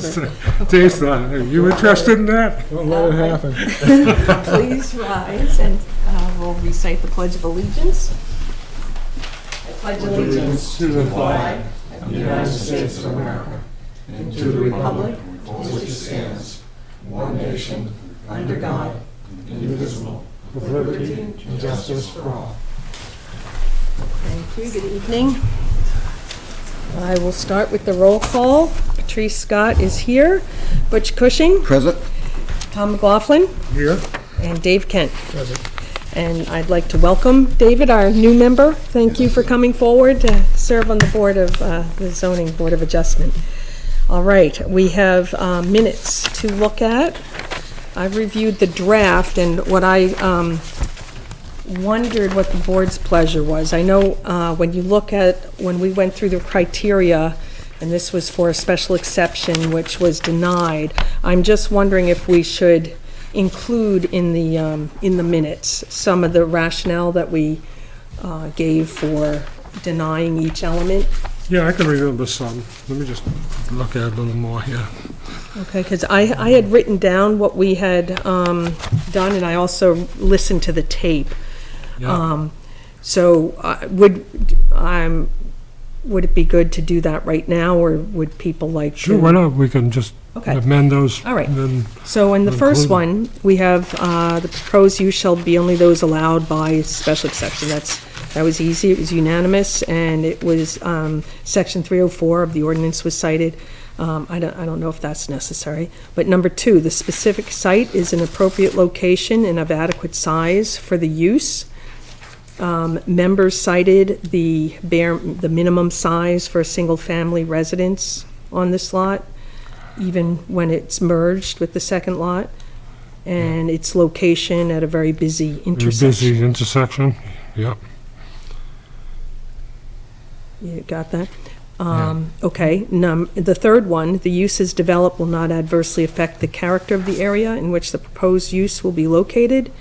Dave's not. Are you interested in that? Don't let it happen. Please rise and we'll recite the Pledge of Allegiance. I pledge allegiance To the flag of the United States of America and to the republic for which it stands, one nation, under God, indivisible, with liberty and justice for all. Thank you. Good evening. I will start with the roll call. Patrice Scott is here. Butch Cushing. Present. Tom McLaughlin. here. And Dave Kent. Present. And I'd like to welcome David, our new member. Thank you for coming forward to serve on the board of the Zoning Board of Adjustment. All right, we have minutes to look at. I've reviewed the draft, and what I wondered what the board's pleasure was. I know when you look at, when we went through the criteria, and this was for a special exception, which was denied, I'm just wondering if we should include in the minutes some of the rationale that we gave for denying each element. Yeah, I can remember some. Let me just look at it a little more here. Okay, because I had written down what we had done, and I also listened to the tape. Yeah. Would it be good to do that right now, or would people like to? Sure, why not? We can just Okay. amend those. All right. And then, So in the first Include one, we have the proposed use shall be only those allowed by special exception. That was easy. It was unanimous, and it was section 304 of the ordinance was cited. I don't know if that's necessary. But number 2, the specific site is an appropriate location and of adequate size for the use. Members cited the minimum size for a single-family residence on this lot, even when it's merged with the second lot, and its location at a very busy intersection. busy intersection, yep. You got that? Okay, the third one, the uses developed will not adversely affect the character of the area in which the proposed use will be located.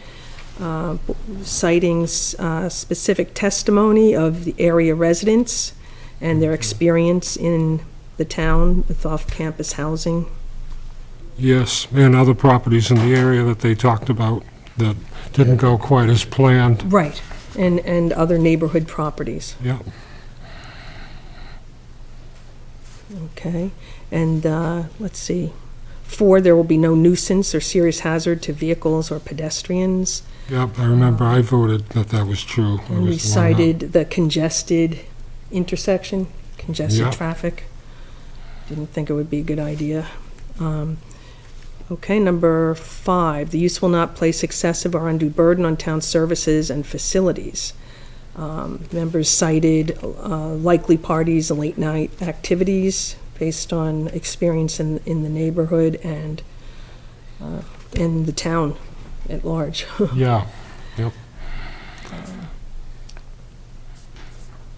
Citing specific testimony of the area residents and their experience in the town with off-campus housing. Yes, and other properties in the area that they talked about that didn't go quite as planned. Right, and other neighborhood properties. Yeah. Okay, and let's see. 4, there will be no nuisance or serious hazard to vehicles or pedestrians. Yep, I remember I voted that was true. And we cited the congested intersection, congested Yeah. traffic. Didn't think it would be a good idea. Okay, number 5, the use will not place excessive or undue burden on town services and facilities. Members cited likely parties and late-night activities based on experience in the neighborhood and in the town at large. Yeah, yep.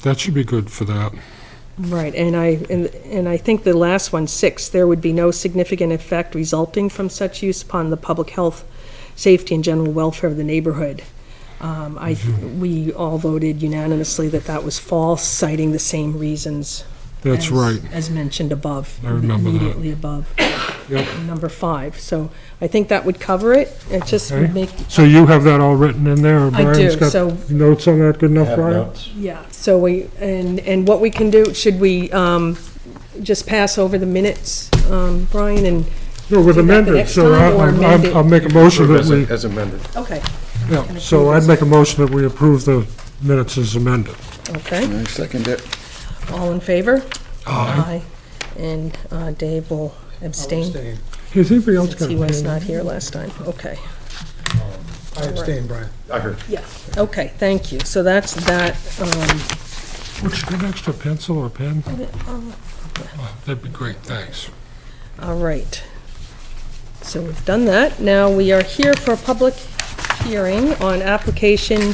That should be good for that. Right, and I think the last one, 6, there would be no significant effect resulting from such use upon the public health, safety, and general welfare of the neighborhood. We all voted unanimously that was false, citing the same reasons. That's right. As mentioned above. I remember that. Immediately above. Yep. Number 5, so I think that would cover it. It just would Okay. make, So you have that all written in there? or I Brian's do, got so- notes on that, good enough, Brian? yeah, so and what we can do, should we just pass over the minutes, Brian, and, No, with do that the amended, next so time, or amend it? I'll make a motion that we, As amended. okay, yeah, can so approve I'd this. make a motion that we approve the minutes as amended. okay. I second it. All in favor? Aye. And Dave will abstain, Abstain. Has anybody else since got he a was pen? not here last time. Okay, I abstain, Brian. I heard. yeah, okay, thank you. So that's that. Would you get an extra pencil or pen? Oh, that'd be great, thanks. All right. So we've done that. Now we are here for a public hearing on application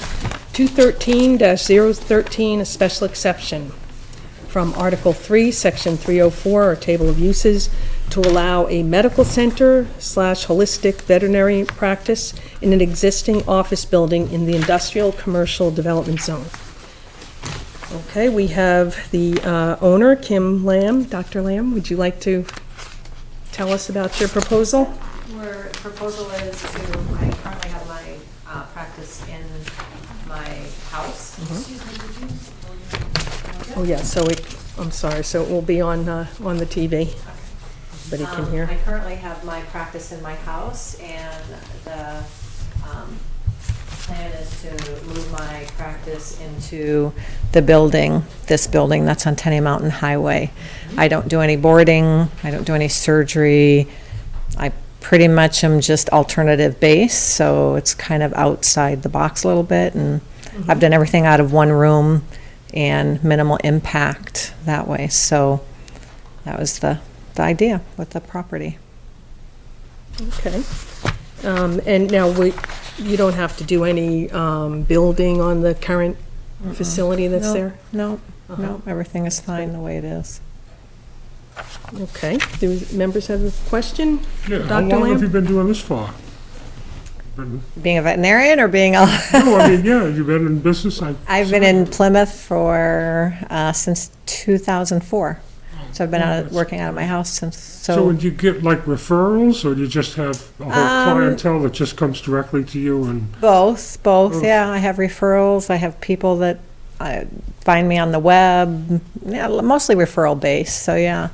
213-013, a special exception from Article 3, Section 304, or Table of Uses, to allow a medical center/holistic veterinary practice in an existing office building in the industrial commercial development zone. Okay, we have the owner, Kim Lamb. Dr. Lamb, would you like to tell us about your proposal? Where the proposal is to, I currently have my practice in my house. Excuse me, did you? Oh, yeah, so I'm sorry, so it will be on the TV. Everybody can hear. I currently have my practice in my house, and the plan is to move my practice into the building, this building that's on Tenny Mountain Highway. I don't do any boarding, I don't do any surgery. I pretty much am just alternative base, so it's kind of outside the box a little bit, and I've done everything out of one room and minimal impact that way. So that was the idea with the property. Okay. And now you don't have to do any building on the current facility that's No, there? No, no, everything is fine the way it is. Okay. Do members have a question? Yeah, how Dr. long have you Lamb? been doing this for? Been- Being a veterinarian or being a... No, I mean, yeah, you've been in business? I've been in Plymouth for, since 2004. So I've been working out of my house since, So would you get like referrals, or do you just have a whole clientele that just comes directly to you and? Both, yeah. I have referrals. I have people that find me on the web. Yeah, mostly referral based, so yeah.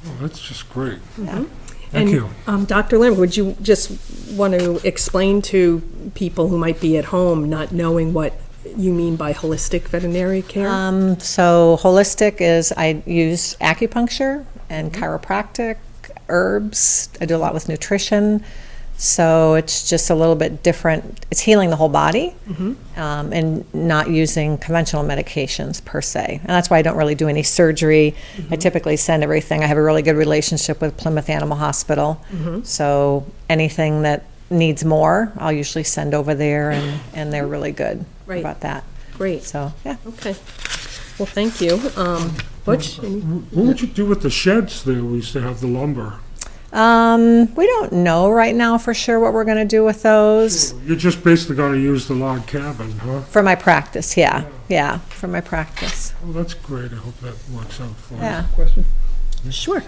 Oh, that's just great. Yeah. Thank you. Dr. Lamb, would you just want to explain to people who might be at home not knowing what you mean by holistic veterinary care? So holistic is I use acupuncture and chiropractic, herbs. I do a lot with nutrition. So it's just a little bit different. It's healing the whole body and not using conventional medications per se. And that's why I don't really do any surgery. I typically send everything. I have a really good relationship with Plymouth Animal Hospital. So anything that needs more, I'll usually send over there, and they're really good about that. Great. So, yeah. Okay. Well, thank you. Butch? What would you do with the sheds there? We used to have the lumber. We don't know right now for sure what we're going to do with those. You're just basically going to use the log cabin, huh? For my practice, yeah. Yeah, for my practice. Well, that's great. I hope that works out for you. Yeah. Question? Sure.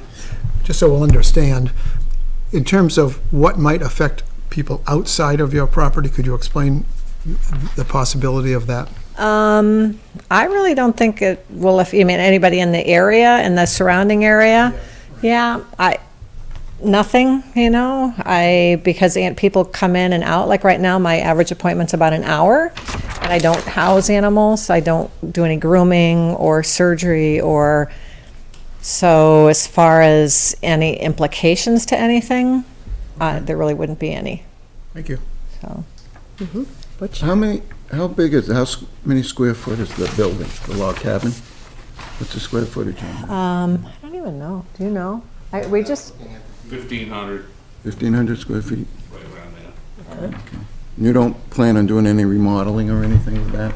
Just so we'll understand, in terms of what might affect people outside of your property, could you explain the possibility of that? I really don't think it will, if you mean anybody in the area, in the surrounding area. Yeah, nothing, because people come in and out. Like right now, my average appointment's about an hour, and I don't house animals. I don't do any grooming or surgery so as far as any implications to anything, there really wouldn't be any. Thank you. So, Butch? How big is, many square foot is the building, the log cabin? What's the square footage on it? I don't even know. Do you know? We just, 1,500, 1,500 square feet? right around there. You don't plan on doing any remodeling or anything with that?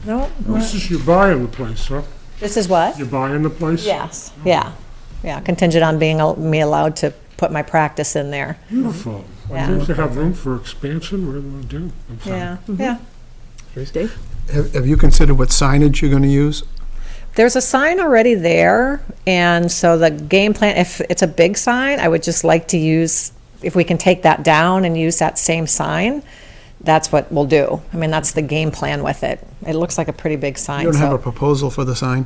no. This is you buying the place, huh? This is what? You're buying the place? Yes, yeah. Contingent on me allowed to put my practice in there. Beautiful. Yeah. Seems to have room for expansion. What do you want to do? I'm sorry. Yeah. Dave? Have you considered what signage you're going to use? There's a sign already there, and so the game plan, if it's a big sign, I would just like to use, if we can take that down and use that same sign, that's what we'll do. I mean, that's the game plan with it. It looks like a pretty big sign. You don't have so- a proposal for the sign?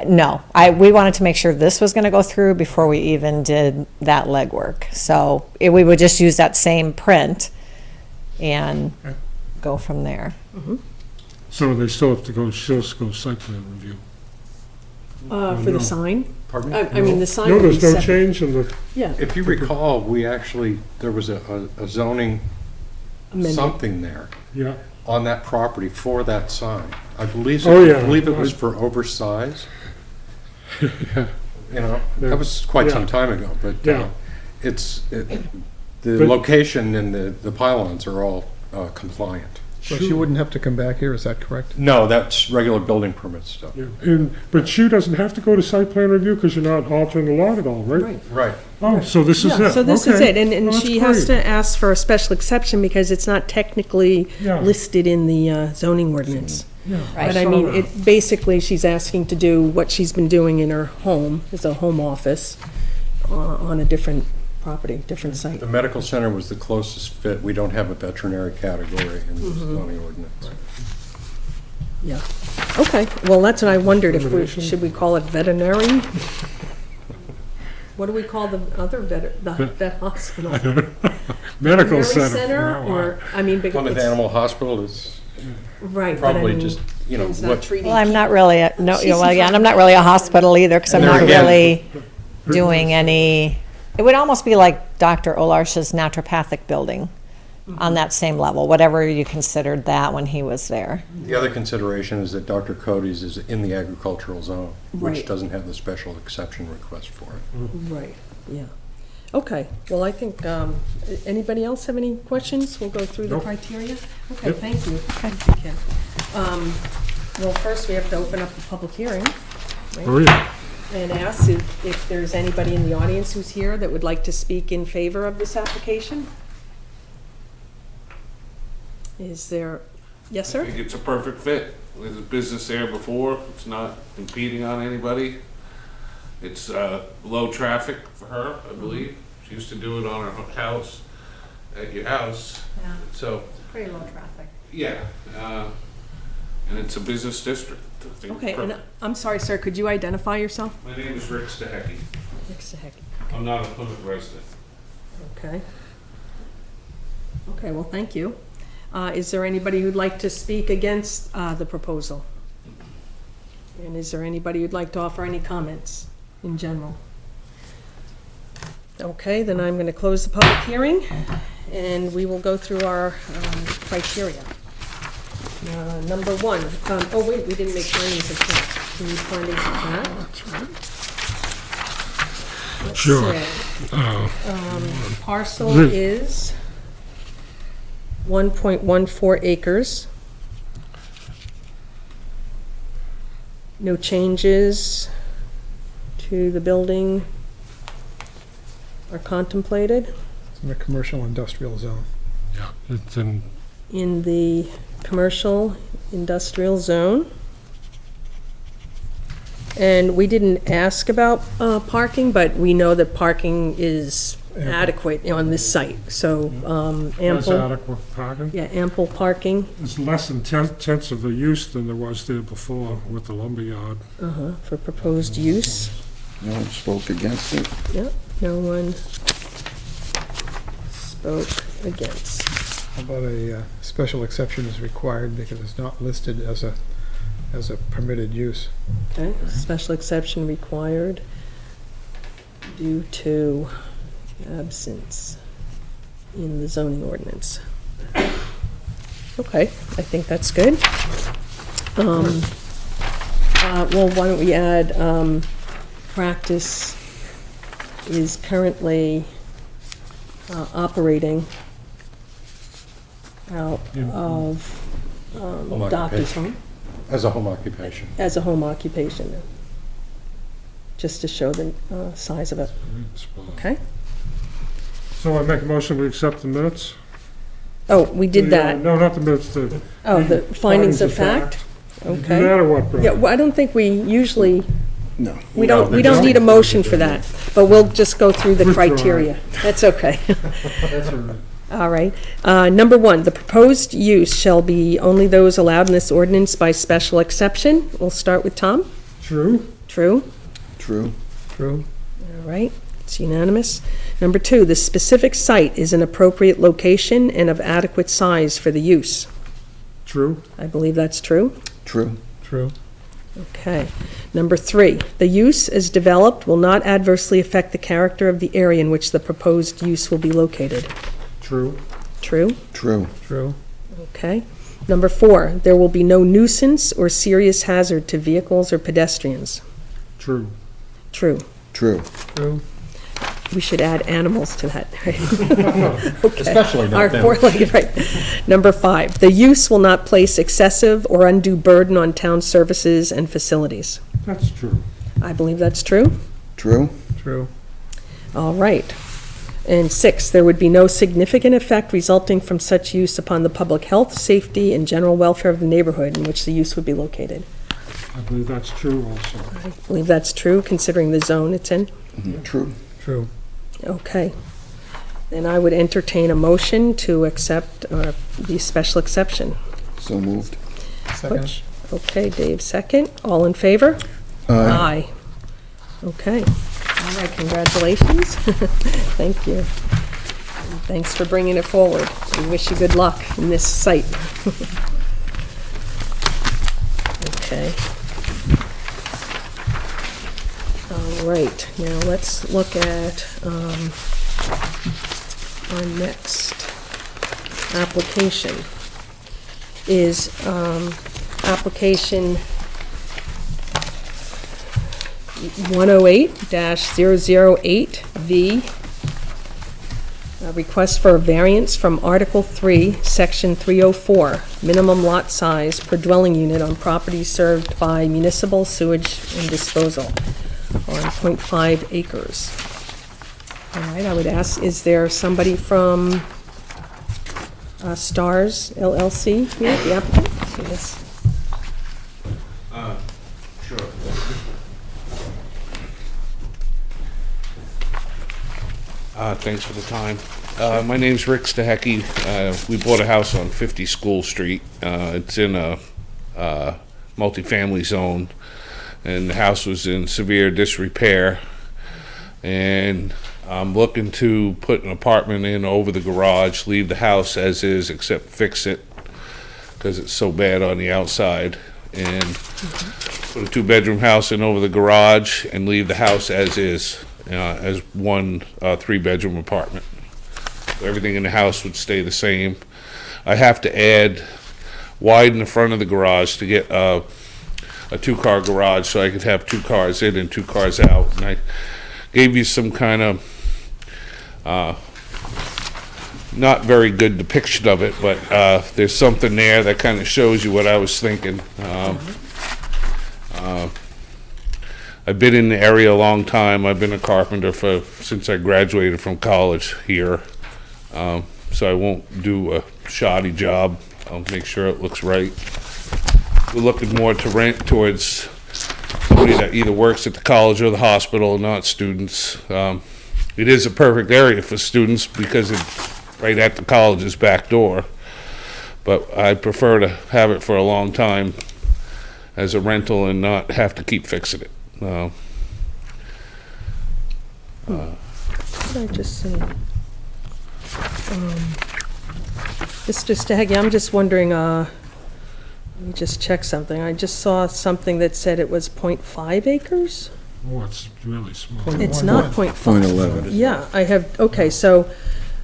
No, we wanted to make sure this was going to go through before we even did that legwork. So we would just use that same print and go from there. So they still have to go site plan review. For no. the sign? Pardon? I mean, the sign No, would be there's no separate. change in the, Yeah. If you recall, there was a zoning amendment. something there yeah. on that property for that sign. I believe Oh, yeah. I believe it was for oversize. That was quite some time ago, but Yeah. the But- location and the pylons are all compliant. So she wouldn't have to come back here, is that correct? No, that's regular building permit stuff. Yeah. But she doesn't have to go to site plan review because you're not altering the lot at all, right? Right. Right. Oh, so this is Yeah, it? so this is Okay. it, and Well, that's she has great. to ask for a special exception because it's not technically Yeah. listed in the zoning ordinance. Yeah, Right. But I saw mean, that. basically, she's asking to do what she's been doing in her home, as a home office, on a different property, different site. The medical center was the closest fit. We don't have a veterinary category in the zoning ordinance. Yeah. Okay, well, that's what I wondered, if we, should we call it veterinary? What do we call the other vet hospital? Medical Veterinary center. Or, I mean, because Plymouth it's, Animal Hospital is right, but I probably mean, just, you know, it's not what, treating. Well, I'm not really, and I'm not She's- really a hospital either, because I'm There not again. really doing any, it would almost be like Dr. Olarsh's naturopathic building, on that same level, whatever you considered that when he was there. the other consideration is that Dr. Cody's is in the agricultural zone, which Right. doesn't have the special exception request for it. Right, yeah. Okay, well, I think, anybody else have any questions? We'll go through the Nope. criteria. Okay, Yep. thank you. Thank you, Ken. Well, first, we have to open up the public hearing. Oh, yeah. And ask if there's anybody in the audience who's here that would like to speak in favor of this application? Is there, yes, I sir? think it's a perfect fit. There's a business there before, it's not impeding on anybody. It's low traffic for her, I believe. She used to do it on her house, at your house. Yeah. So, Pretty low traffic. yeah, and it's a business district. I think it's Okay, and perfect. I'm sorry, sir, could you identify yourself? My name is Rick Stahecki. Next to heck. I'm not a Plymouth resident. Okay. Okay, well, thank you. Is there anybody who'd like to speak against the proposal? And is there anybody who'd like to offer any comments in general? Okay, then I'm going to close the public hearing, and we will go through our criteria. Number one, oh wait, we didn't make findings of fact. We need findings of fact. Let's Sure. see. Parcel is 1.14 acres. No changes to the building are contemplated It's in the commercial industrial zone. Yeah, it's in, in the commercial industrial zone. And we didn't ask about parking, but we know that parking is adequate on this site, so that's ample, adequate parking. yeah, ample parking It's less than 10 of a use than there was there before with the lumberyard. for proposed use. No one spoke against it. Yep, no one spoke against. How about a special exception is required because it's not listed as a permitted use? Okay, special exception required due to absence in the zoning ordinance. Okay, I think that's good. Well, why don't we add, practice is currently operating out of Home doctor's occupation. home As a home occupation. as a home occupation, just to show the size of it, okay? So I make a motion, we accept the minutes? Oh, we did that. No, not the minutes, the Oh, the findings of fact? You do Okay. that or what, Brett? Yeah, well, I don't think we usually, No. we No, don't they don't. need a motion for that, but we'll just go through the Withdraw it. criteria. That's okay. That's all right. All right. Number one, the proposed use shall be only those allowed in this ordinance by special exception. We'll start with Tom. True? True? True. True? All right, it's unanimous. Number two, the specific site is an appropriate location and of adequate size for the use. True? I believe that's true. True. True? Okay. Number three, the use as developed will not adversely affect the character of the area in which the proposed use will be located. True? True? True. True? Okay. Number four, there will be no nuisance or serious hazard to vehicles or pedestrians. True. True. True. True? We should add animals to that. Okay. Especially not Our them. four-legged, right. Number five, the use will not place excessive or undue burden on town services and facilities. That's true. I believe that's true. True. True? All right. And six, there would be no significant effect resulting from such use upon the public health, safety, and general welfare of the neighborhood in which the use would be located. I believe that's true also. I believe that's true, considering the zone it's in. True. True? Okay. Then I would entertain a motion to accept the special exception. So moved. Butch? Okay, Dave, second. All in favor? Aye. Okay. All right, congratulations. Thank you. And thanks for bringing it forward. We wish you good luck in this site. Okay. All right, now let's look at our next application. Is application 108-008V, a request for a variance from Article 3, Section 304, minimum lot size per dwelling unit on property served by municipal sewage and disposal on .5 acres. All right, I would ask, is there somebody from Stars LLC here, the applicant? Yes. Sure. Thanks for the time. My name's Rick Stahecki. We bought a house on 50 School Street. It's in a multifamily zone, and the house was in severe disrepair. And I'm looking to put an apartment in over the garage, leave the house as is, except fix it, because it's so bad on the outside. And put a 2-bedroom house in over the garage and leave the house as is, as one 3-bedroom apartment. Everything in the house would stay the same. I have to widen the front of the garage to get a 2-car garage, so I could have 2 cars in and 2 cars out. And I gave you some kind of not very good depiction of it, but there's something there that kind of shows you what I was thinking. I've been in the area a long time. I've been a carpenter since I graduated from college here, so I won't do a shoddy job. I'll make sure it looks right. We're looking more to rent towards somebody that either works at the college or the hospital, not students. It is a perfect area for students because it's right at the college's back door, but I prefer to have it for a long time as a rental and not have to keep fixing it. What did I just say? Mr. Stahecki, I'm just wondering, let me just check something. I just saw something that said it was .5 acres? Oh, it's really small. It's not .5. .11. Yeah, I have, okay, so,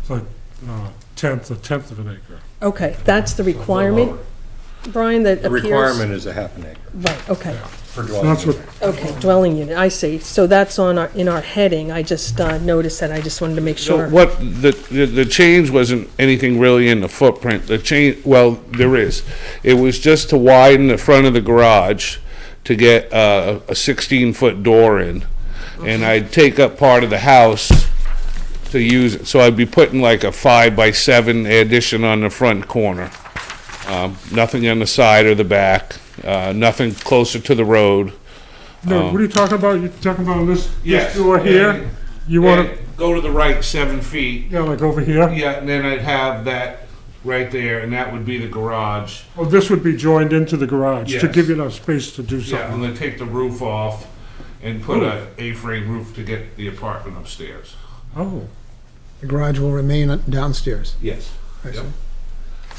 It's like a tenth of an acre. okay, that's the requirement, Brian, that The appears? requirement is a half an acre Right, okay, per dwelling That's what, unit. okay, dwelling unit, I see. So that's in our heading. I just noticed that. I just wanted to make sure. What the change wasn't anything really in the footprint. The change, well, there is. It was just to widen the front of the garage to get a 16-foot door in, and I'd take up part of the house to use it. So I'd be putting like a 5x7 addition on the front corner. Nothing on the side or the back. Nothing closer to the road. no, what are you talking about? You're talking about this Yes, door here? and- You want And go to the right 7 feet. to, yeah, like over here? Yeah, and then I'd have that right there, and that would be the garage. Oh, this would be joined into the garage to Yes. give you enough space to do Yeah, I'm something. gonna take the roof off and put a A-frame roof to get the apartment upstairs. Oh, The garage will remain downstairs. Yes. I see. Yep.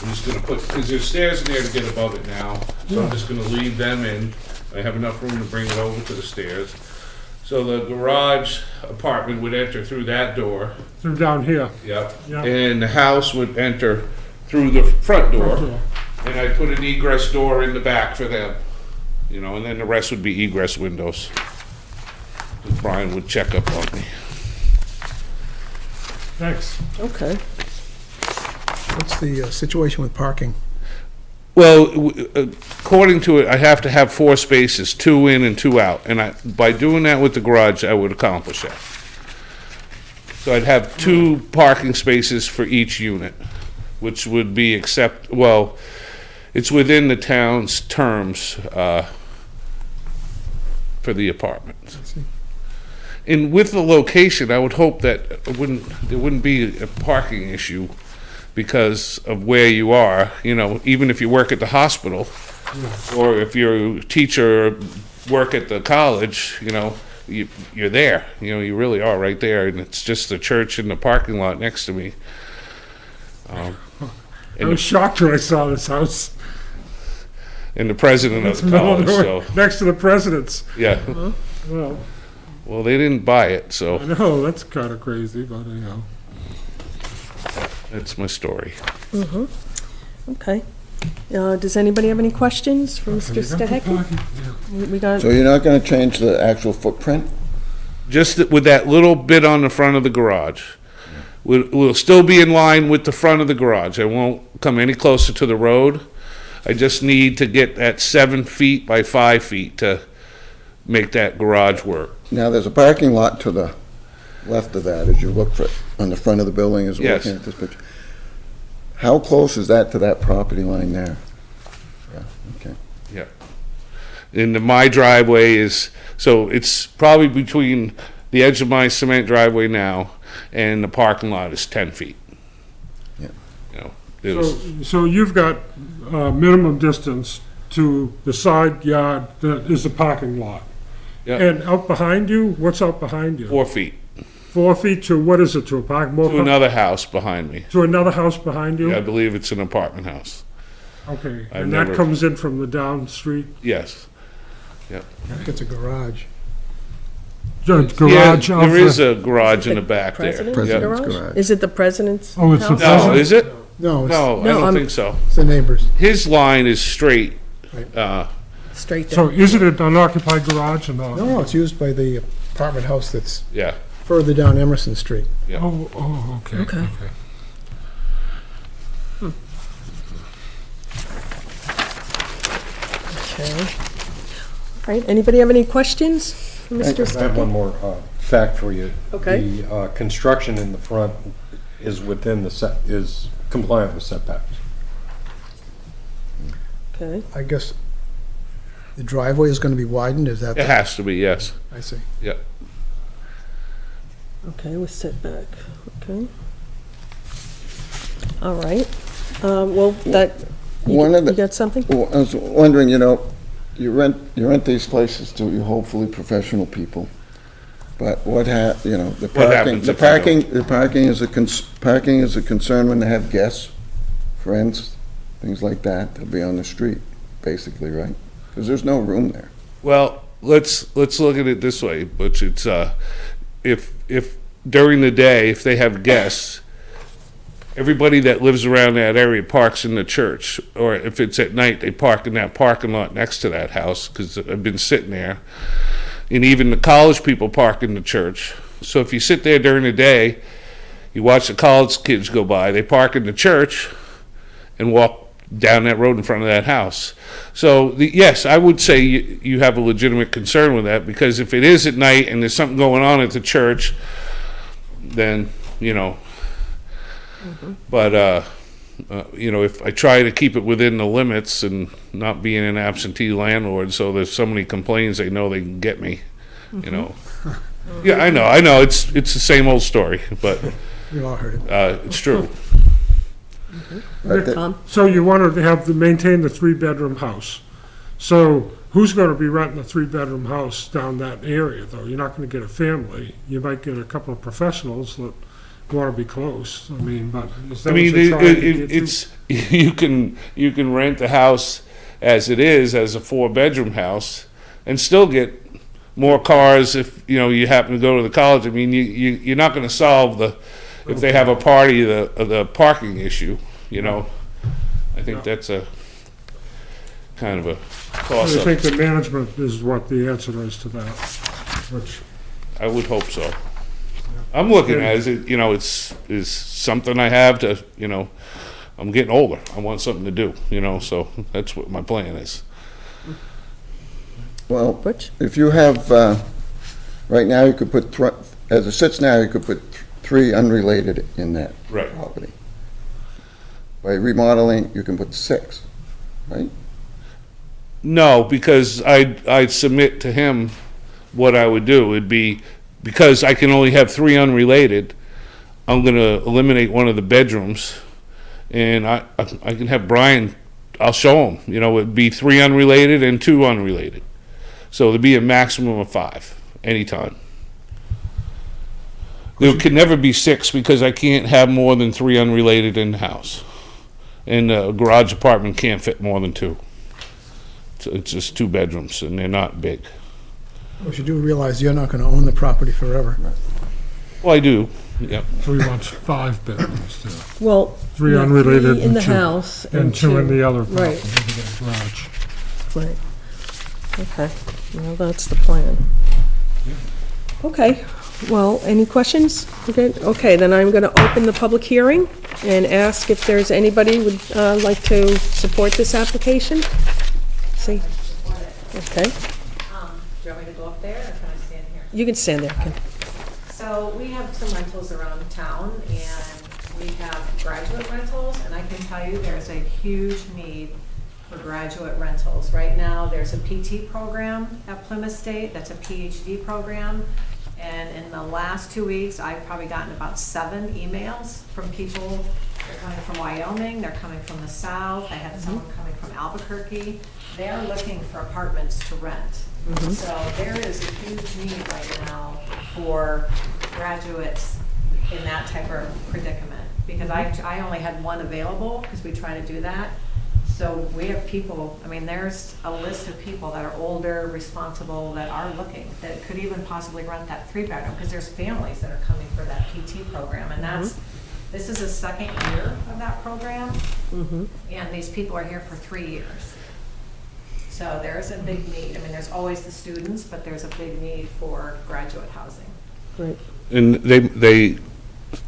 I'm just gonna because there's stairs in there to get above it now, so I'm just gonna leave them in. I have enough room to bring it over to the stairs. So the garage apartment would enter through that door. through down here. Yep. Yeah. And the house would enter through the front door. Front door. And I'd put an egress door in the back for them, and then the rest would be egress windows. Brian would check up on me. Thanks. Okay. What's the situation with parking? Well, according to it, I have to have 4 spaces, 2 in and 2 out, and by doing that with the garage, I would accomplish that. So I'd have 2 parking spaces for each unit, which would be it's within the town's terms for the apartments. And with the location, I would hope that there wouldn't be a parking issue because of where you are, even if you work at the hospital, or if you're a teacher or work at the college, you're there. You really are right there, and it's just the church and the parking lot next to me. I was shocked when I saw this house. And the president of It's the college, Illinois, so, next to the president's. yeah. Well, Well, they didn't buy it, so I know, that's kind of crazy, but that's my story. Okay. Does anybody have any questions for Mr. Stehecki? We got, So you're not gonna change the actual footprint? Just with that little bit on the front of the garage. We'll still be in line with the front of the garage. I won't come any closer to the road. I just need to get that 7 feet by 5 feet to make that garage work. Now, there's a parking lot to the left of that as you look for, on the front of the building as we're Yes. looking at this picture. How close is that to that property line there? Yeah, okay. And my driveway so it's probably between the edge of my cement driveway now and the parking lot is 10 feet. Yeah. so you've got minimum distance to the side yard that is the parking lot. Yeah. And out behind you, what's out behind you? 4 feet 4 feet to, what is it, to a park? to another house behind me. To another house behind you? I believe it's an apartment house. Okay, I've and that never- comes in from the down street? Yes. It's a garage. Garage Yeah, of there is the- a garage in the back there. president's President's garage? garage. Is it the president's Oh, it's the house? No, president? is it? No, No, I No, don't think so. it's the neighbors. His line is straight. Straight So down. is it an unoccupied garage or not? No, it's used by the apartment house that's Yeah. further down Emerson Street. Yeah. Oh, okay. Okay. Okay. All right, anybody have any questions for Mr. I have one Stehecki? more fact for you. Okay. The construction in the front is within is compliant with setbacks. Okay, I guess the driveway is gonna be widened, is that? It has to be, yes. I see. okay, with setback, okay. All right, well, One of you the, got something? well, I was wondering, you rent these places to hopefully professional people. But the parking, happens the if they don't? parking parking is a concern when they have guests, friends, things like that. They'll be on the street, basically, right? Because there's no room there. Well, let's look at it this way, Butch. It's if during the day, if they have guests, everybody that lives around that area parks in the church, or if it's at night, they park in that parking lot next to that house, because I've been sitting there. And even the college people park in the church. So if you sit there during the day, you watch the college kids go by, they park in the church and walk down that road in front of that house. So, yes, I would say you have a legitimate concern with that, because if it is at night and there's something going on at the church, then, but, if I try to keep it within the limits and not being an absentee landlord, so if somebody complains, they know they can get me, Yeah, I know, it's the same old story, but, We've all heard it. it's true. But Tom? So you wanted to maintain the three-bedroom house. So who's gonna be renting a three-bedroom house down that area, though? You're not gonna get a family. You might get a couple of professionals that wanna be close. I mean, but is that I what mean, you're trying to get to? it's, you can rent the house as it is, as a 4-bedroom house, and still get more cars if, you happen to go to the college. I mean, you're not gonna solve if they have a party, the parking issue, I think that's a kind of a I toss-up. think the management is what the answer is to that, which, I would hope so. I'm looking at it, is something I have to, I'm getting older. I want something to do, so that's what my plan is. Well, Butch? if you have, right now, you could put, as it sits now, you could put 3 unrelated in that Right. property. By remodeling, you can put 6, right? No, because I'd submit to him what I would do. It'd be because I can only have 3 unrelated, I'm gonna eliminate one of the bedrooms, and I can have Brian, I'll show him, it'd be 3 unrelated and 2 unrelated. So there'd be a maximum of 5, anytime. There could never be 6, because I can't have more than 3 unrelated in the house. And a garage apartment can't fit more than 2. So it's just 2 bedrooms, and they're not big. But you do realize you're not gonna own the property forever. Well, I do, yeah. So he wants 5 bedrooms too. Well. 3 yeah, unrelated 3 in and the 2 house. And 2 in the other Right. garage. Right. Okay, well, that's the plan. Okay, well, any questions? Okay, then I'm gonna open the public hearing and ask if there's anybody would like to support this application? See? Okay, Do you want me to go up there, or can I stand here? you can stand there, Ken. So we have some rentals around town, and we have graduate rentals, and I can tell you there's a huge need for graduate rentals. Right now, there's a PT program at Plymouth State, that's a PhD program, and in the last 2 weeks, I've probably gotten about 7 emails from people. They're coming from Wyoming, they're coming from the south, I had someone coming from Albuquerque. They're looking for apartments to rent. So there is a huge need right now for graduates in that type of predicament. Because I only had 1 available, because we try to do that. So we have people, I mean, there's a list of people that are older, responsible, that are looking, that could even possibly rent that 3-bedroom, because there's families that are coming for that PT program, and this is the 2nd year of that program, and these people are here for 3 years. So there's a big need. I mean, there's always the students, but there's a big need for graduate housing. Right, And they,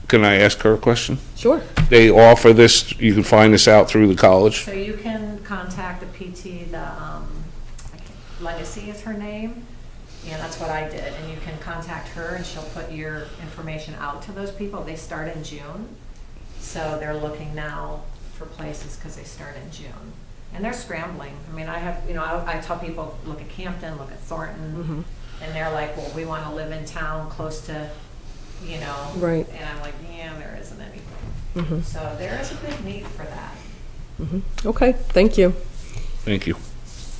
can I ask her a question? sure. They offer this, you can find this out through the college? So you can contact the PT, Legacy is her name, and that's what I did. And you can contact her, and she'll put your information out to those people. They start in June, so they're looking now for places because they start in June. And they're scrambling. I mean, I have, I tell people, look at Campton, look at Thornton, and they're like, well, we want to live in town close to, Right. And I'm like, yeah, there isn't anything. So there is a big need for that. Okay, thank you. Thank you.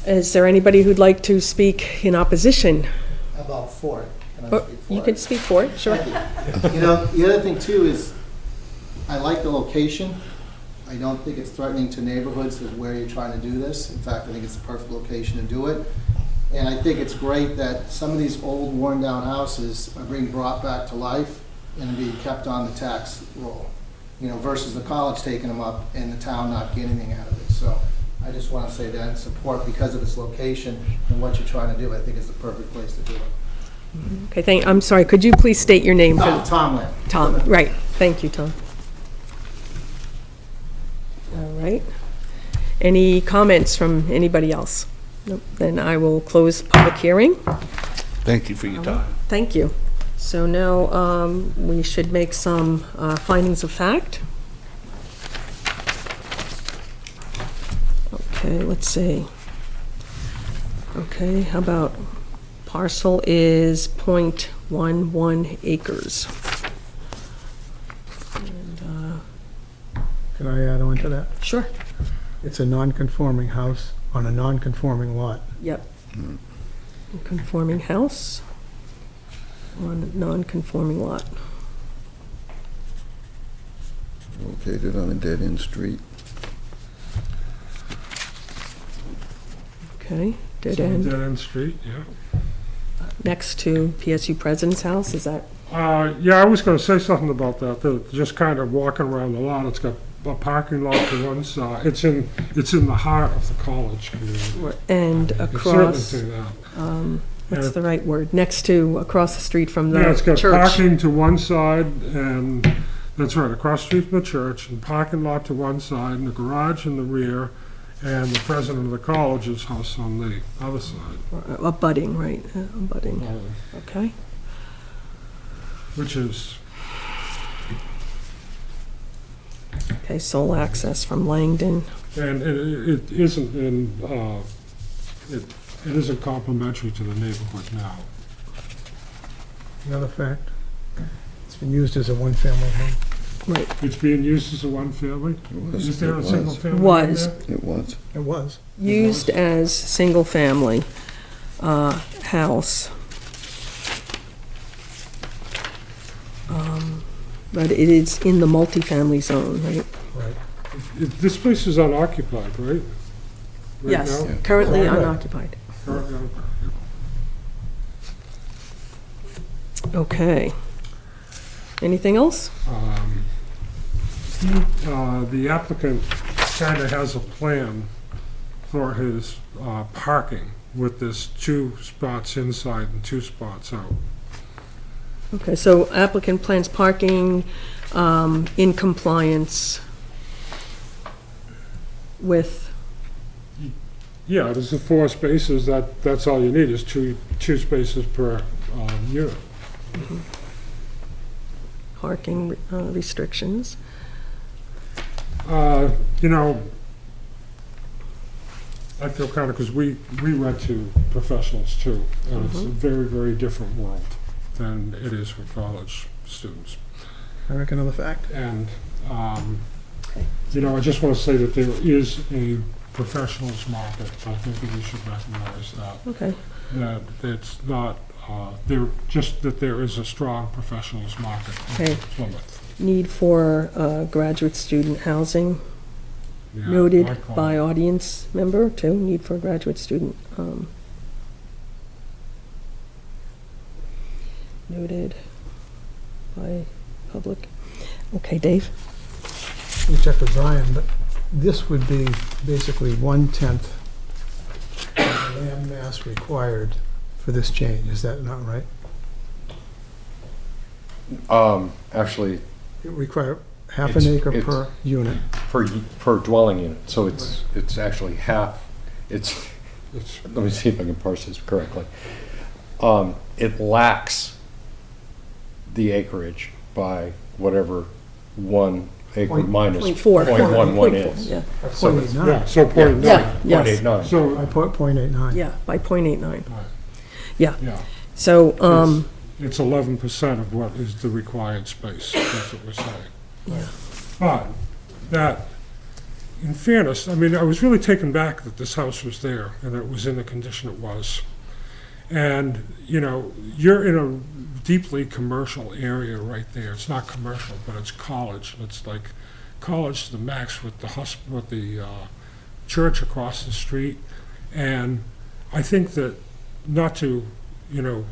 Is there anybody who'd like to speak in opposition? How about for it? Can I speak for You it? can speak for it, sure. The other thing too is, I like the location. I don't think it's threatening to neighborhoods of where you're trying to do this. In fact, I think it's the perfect location to do it. And I think it's great that some of these old worn down houses are being brought back to life and being kept on the tax roll, versus the college taking them up and the town not getting anything out of it. So I just want to say that in support, because of its location and what you're trying to do, I think it's the perfect place to do it. Okay, I'm sorry, could you please state your name? Tom Lynn. Tom, right, thank you, Tom. All right. Any comments from anybody else? Nope. Then I will close public hearing. Thank you for your time. Thank you. So now we should make some findings of fact. Okay, let's see. Okay, how about parcel is .11 acres. And, Can I add on to that? sure, It's a non-conforming house on a non-conforming lot. yep. Conforming house on a non-conforming lot. Located on a dead-end street. Okay, dead Dead end, end street, yeah. next to PSU President's house, is that? Yeah, I was gonna say something about that, just kind of walking around the lot, it's got a parking lot to one side, it's in the heart of the college community. And You can across, certainly say that. what's the right word? Next to, across the street from Yeah, it's the got church. parking to one side, and, that's right, across the street from the church, and parking lot to one side, and the garage in the rear, and the president of the college's house on the other side, Abutting, right, abutting, okay. which is, Okay, sole access from Langdon. and it isn't it isn't complimentary to the neighborhood now. Another fact, it's been used as a one-family home. Right, It's being used as a one-family? Is there a single family? in Was. there? It was. It was. used as single-family house. But it is in the multifamily zone, right? Right. This place is unoccupied, right? Right Yes, now? currently Right. unoccupied. Currently unoccupied. Okay. Anything else? The applicant kind of has a plan for his parking with this 2 spots inside and 2 spots out. Okay, so applicant plans parking in compliance with, Yeah, there's the 4 spaces, that's all you need, is two spaces per unit. parking restrictions. You know, I feel kind of, because we rent to professionals too, and it's a very, very different world than it is for college students. I reckon another fact. And, you know, I just want to say that there is a professionals market. I think that we should recognize that. Okay, That it's not, just that there is a strong professionals market Okay. in Plymouth. need for graduate student housing, Yeah, I noted call by it- audience member, too, need for graduate student. Noted by public. Okay, Dave? We checked with Brian, but this would be basically 1/10 of the land mass required for this change. Is that not right? Actually, It require half an acre It's- per unit. per dwelling unit, so it's actually half, it's, It's, let me see if I can parse this correctly. It lacks the acreage by whatever 1 acre Point- minus 0.4. 0.11 0.4, is. Yeah, So it's- 0.89. yeah, so point yeah, nine. yes, 0.89. So, By 0.89. yeah, by .89. right, Yeah, yeah. so, It's 11% of what is the required space, that's what we're saying. yeah, But that, in fairness, I mean, I was really taken back that this house was there and that it was in the condition it was. And, you know, you're in a deeply commercial area right there. It's not commercial, but it's college. It's like college to the max with the church across the street. And I think that, not to, you know,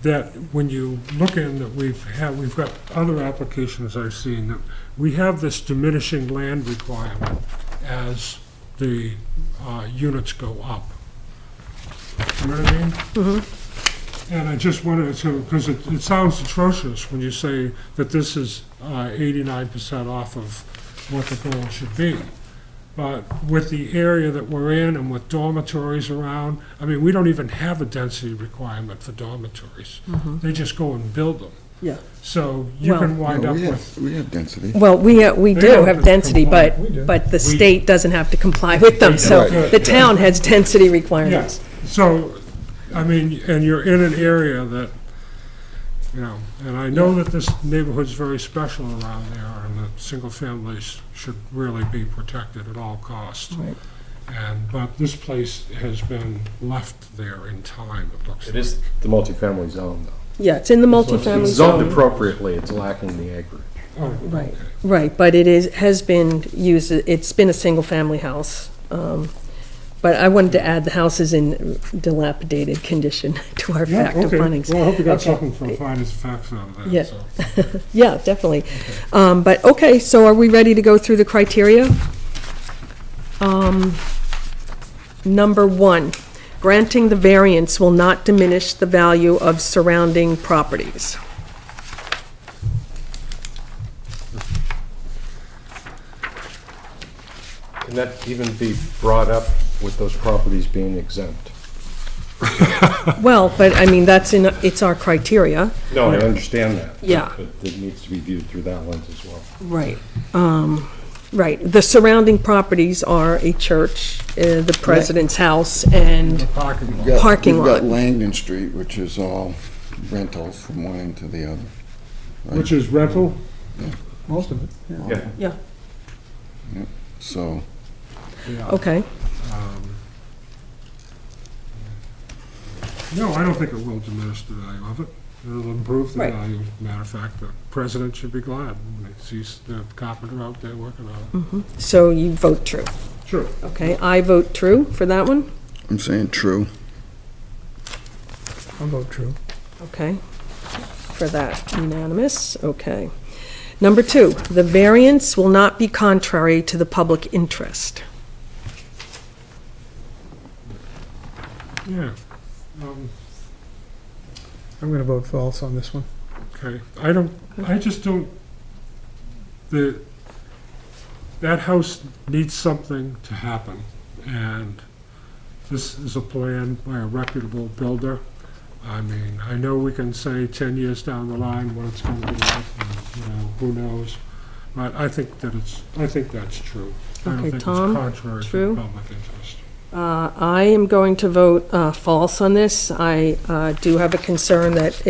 that when you look in that we've got other applications I've seen, that we have this diminishing land requirement as the units go up. You know what I mean? And I just wanted to, because it sounds atrocious when you say that this is 89% off of what the goal should be. But with the area that we're in and with dormitories around, I mean, we don't even have a density requirement for dormitories. They just go and build them. yeah. So you Well- can wind No, up we have- with, We have density. Well, we They do don't have have to density, comply. We do. but the state doesn't have to comply with them, so Right. the town has density yeah. requirements. So, I mean, and you're in an area that, you know, and I know that this neighborhood's very special around there, and that single families should really be protected at all costs. Right. But this place has been left there in time, it looks like. It is the multifamily zone, though. Yeah, it's in the multifamily It's zoned zone. appropriately, it's lacking the acreage. Oh, Right, okay. right, but it has been used, it's been a single-family house. But I wanted to add the house is in dilapidated condition to our Yeah, fact of okay. findings. Well, I hope you got Okay. something from findings and facts out of Yeah. that, so. Yeah, definitely. But, okay, so are we ready to go through the criteria? Number 1, granting the variance will not diminish the value of surrounding properties. Can that even be brought up with those properties being exempt? Well, but, I mean, it's our criteria. No, I understand that. Yeah. But it needs to be viewed through that lens as well. Right. Right, the surrounding properties are a church, the president's house, and Parking lot. Parking You've got lot. Langdon Street, which is all rentals from one end to the other. Which is rental? Most of it, yeah. Yeah, So, okay. No, I don't think it will diminish the value of it. It'll improve the Right. value. Matter of fact, the president should be glad when he sees the carpenter out there working on it. So you vote true. Sure. Okay, I vote true for that one. I'm saying true. I'll vote true. Okay, for that, unanimous, okay. Number 2, the variance will not be contrary to the public interest. Yeah. I'm going to vote false on this one. Okay. I just don't, that house needs something to happen. And this is a plan by a reputable builder. I mean, I know we can say 10 years down the line what it's going to be like, and, who knows? But I think that's true. I don't Okay, think it's Tom, contrary to true? the public interest. I am going to vote false on this. I do have a concern that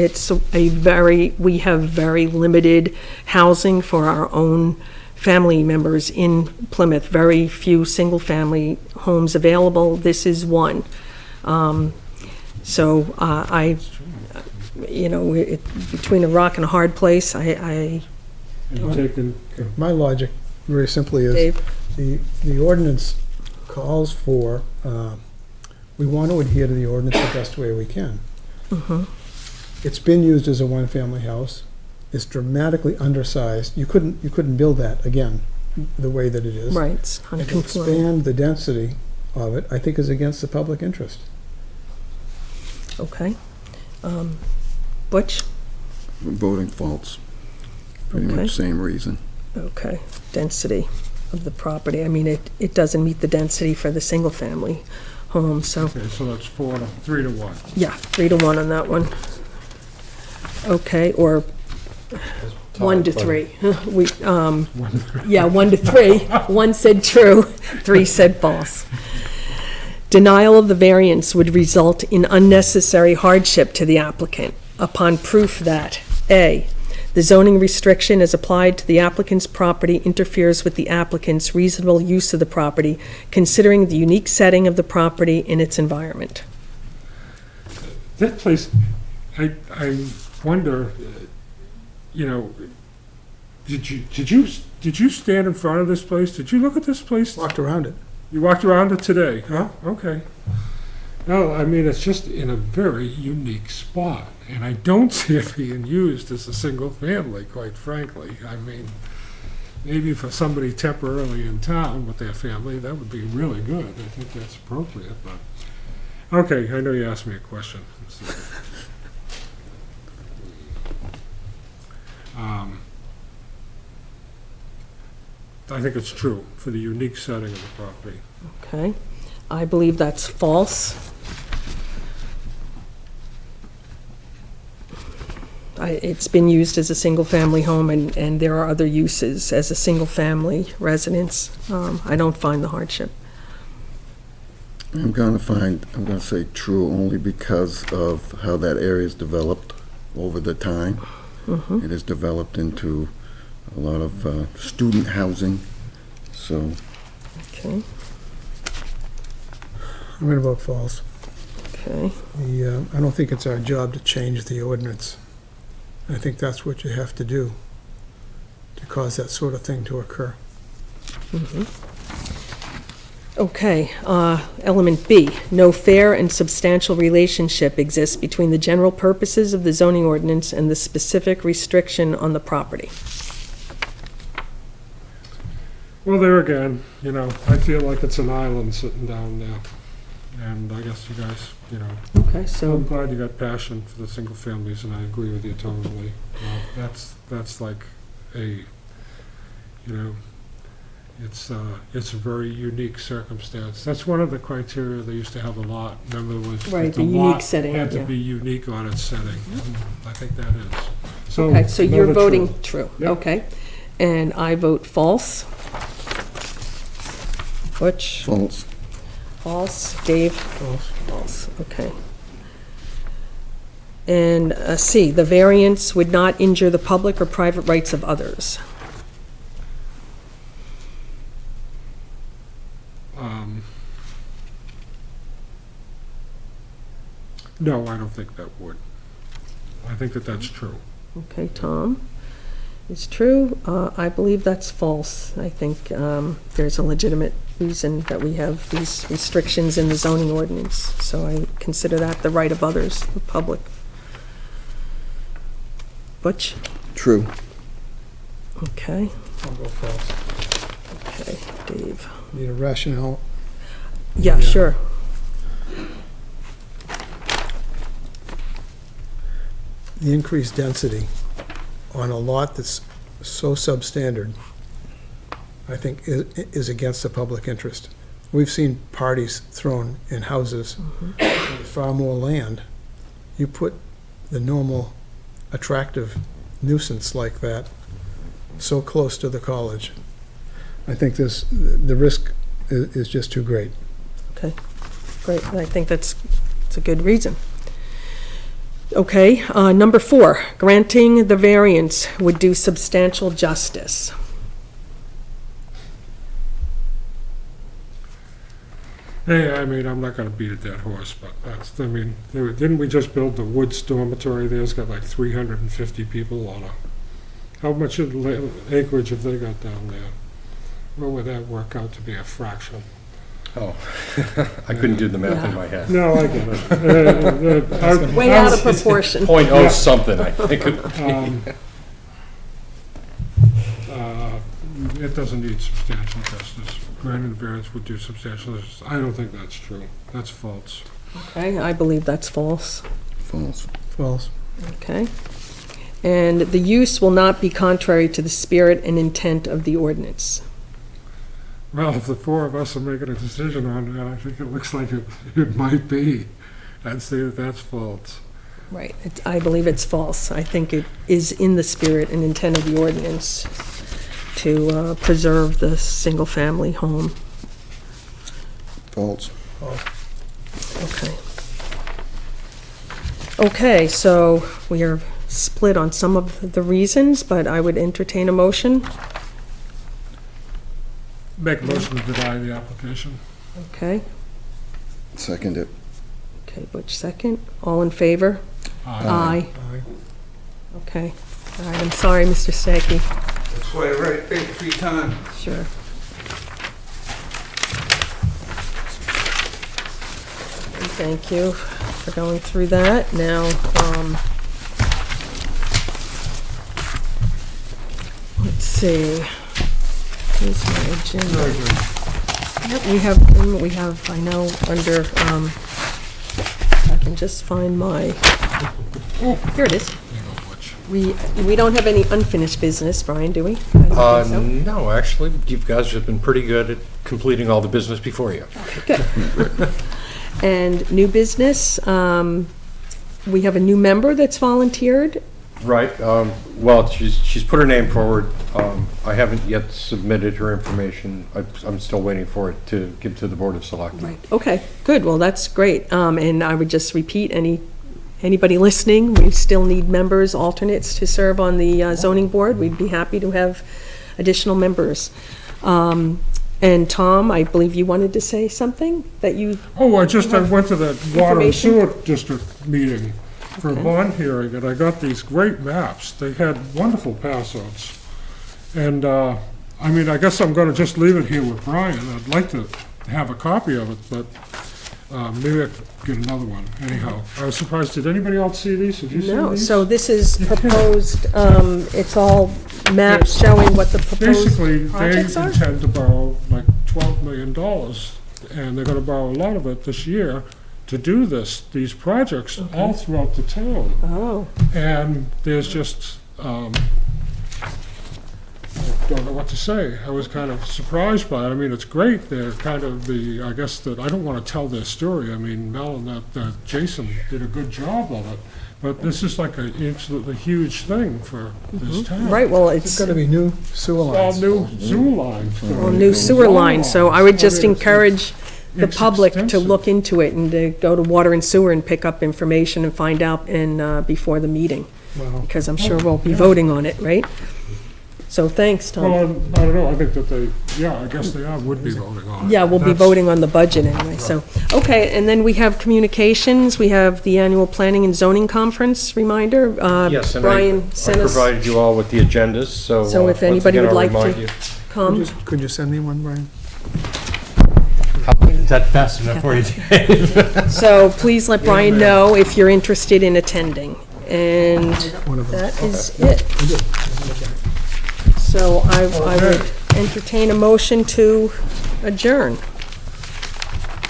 we have very limited housing for our own family members in Plymouth, very few single-family homes available. This is one. So between a rock and a hard place, And taken, My logic, very simply, is Dave? the ordinance calls for, we want to adhere to the ordinance the best way we can. It's been used as a one-family house. It's dramatically undersized. You couldn't build that again, the way that it is. Right, it's And to unconforming. expand the density of it, I think is against the public interest. Okay. Butch? I'm voting false. Pretty Okay. much same reason. Okay, density of the property. I mean, it doesn't meet the density for the single-family home, so, okay, so that's 3 to 1. yeah, 3 to 1 on that one. Okay, or 1 to 3. Yeah, 1 to 3. 1 said true, 3 said false. Denial of the variance would result in unnecessary hardship to the applicant upon proof that, A, the zoning restriction as applied to the applicant's property interferes with the applicant's reasonable use of the property, considering the unique setting of the property in its environment. That place, I wonder, did you stand in front of this place? Did you look at this place? Walked around it. You walked around it today, huh? Okay. No, I mean, it's just in a very unique spot, and I don't see it being used as a single family, quite frankly. I mean, maybe for somebody temporarily in town with their family, that would be really good. I think that's appropriate, but, okay, I know you asked me a question. I think it's true for the unique setting of the property. Okay, I believe that's false. It's been used as a single-family home, and there are other uses as a single-family residence. I don't find the hardship. I'm gonna say true only because of how that area is developed over the time. It has developed into a lot of student housing, so Okay, I'm going to vote false. okay, I don't think it's our job to change the ordinance. I think that's what you have to do to cause that sort of thing to occur. okay. Element B, no fair and substantial relationship exists between the general purposes of the zoning ordinance and the specific restriction on the property. Well, there again, I feel like it's an island sitting down there. And I guess you guys, Okay, so, I'm glad you got passion for the single families, and I agree with you totally. That's like it's a very unique circumstance. That's one of the criteria they used to have a lot. Remember, was Right, that the unique lot setting, had to yeah. be unique on its setting. And I think that is. okay, so you're another voting true. true, Yep. okay. And I vote false. Butch? False. False. Dave? False. False, okay. And C, the variance would not injure the public or private rights of others. No, I don't think that would. I think that that's true. Okay, Tom? It's true. I believe that's false. I think there's a legitimate reason that we have these restrictions in the zoning ordinance. So I consider that the right of others, the public. Butch? True. Okay, I'll go false. okay, Dave. Need a rationale. Yeah, sure. The increased density on a lot that's so substandard, I think, is against the public interest. We've seen parties thrown in houses with far more land. You put the normal attractive nuisance like that so close to the college. I think the risk is just too great. Okay, great. I think it's a good reason. Okay, number 4, granting the variance would do substantial justice. Hey, I mean, I'm not gonna beat a dead horse, but that's, I mean, didn't we just build the Woods dormitory there? It's got like 350 people on a, how much of the acreage have they got down there? What would that work out to be, a fraction? Oh, I couldn't do the math in my head. No, I get it. Way out of proportion. Point oh something, I think. It doesn't need substantial justice. Granting the variance would do substantial justice. I don't think that's true. That's false. Okay, I believe that's false. False. False. Okay. And the use will not be contrary to the spirit and intent of the ordinance. Well, if the 4 of us are making a decision on that, I think it looks like it might be. I'd say that that's false. Right. I believe it's false. I think it is in the spirit and intent of the ordinance to preserve the single-family home. False. Okay. Okay, so we are split on some of the reasons, but I would entertain a motion. Make a motion to deny the application. Okay. Second it. Okay, Butch second. All in favor? Aye. Aye. Okay. All right, I'm sorry, Mr. Stacky. That's why I thank you for your time. Sure. And thank you for going through that. Now, let's see. Here's my agenda. Yep, we have, I know, under, I can just find my, oh, here it is. We don't have any unfinished business, Brian, do we? I don't think so. No, actually, you guys have been pretty good at completing all the business before you. Good. And new business, we have a new member that's volunteered. Right, well, she's put her name forward. I haven't yet submitted her information. I'm still waiting for it to give to the Board of Selectmen. Right. Okay, good, well, that's great. And I would just repeat, anybody listening, we still need members, alternates to serve on the zoning board. We'd be happy to have additional members. And Tom, I believe you wanted to say something that you, Oh, I went to the Water and Information? Sewer District meeting for a bond hearing, and I got these great maps. They had wonderful pass-outs. And, I mean, I guess I'm gonna just leave it here with Brian. I'd like to have a copy of it, but maybe I could get another one. Anyhow, I was surprised. Did anybody else see these? Did you see no, these? so this is proposed, it's all maps showing what the Basically, proposed they projects are? intend to borrow like $12 million, and they're gonna borrow a lot of it this year to do these projects all throughout the town. Oh, And there's just, don't know what to say. I was kind of surprised by it. I mean, it's great. They're kind of I guess that, I don't want to tell their story. I mean, Mel and Jason did a good job of it. But this is like an absolutely huge thing for this town. Right, well, There's it's gotta be new sewer All lines. new sewer lines. a new sewer line, so I would just encourage the it's public to extensive. look into it and to go to Water and Sewer and pick up information and find out before the meeting, Wow. because I'm sure we'll be voting on it, right? So thanks, Tom. Well, I don't know, I think that I guess they would be voting on it. Yeah, we'll be That's- voting on the budget anyway, so, okay, and then we have communications, we have the annual planning and zoning conference reminder. Yes, and Brian I sent us, provided you all with the agendas, so. So if once anybody again, would I'll like to- remind you. come. Could you send me one, Brian? Is that fast enough for you, Dave? So please let Brian know if you're interested in attending, and One of them. that is it. So I would entertain a motion to adjourn.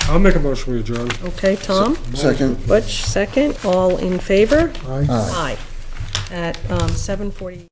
I'll make a motion we adjourn. Okay, Tom? Second. Butch, second. All in favor? Aye. Aye. At 7:40.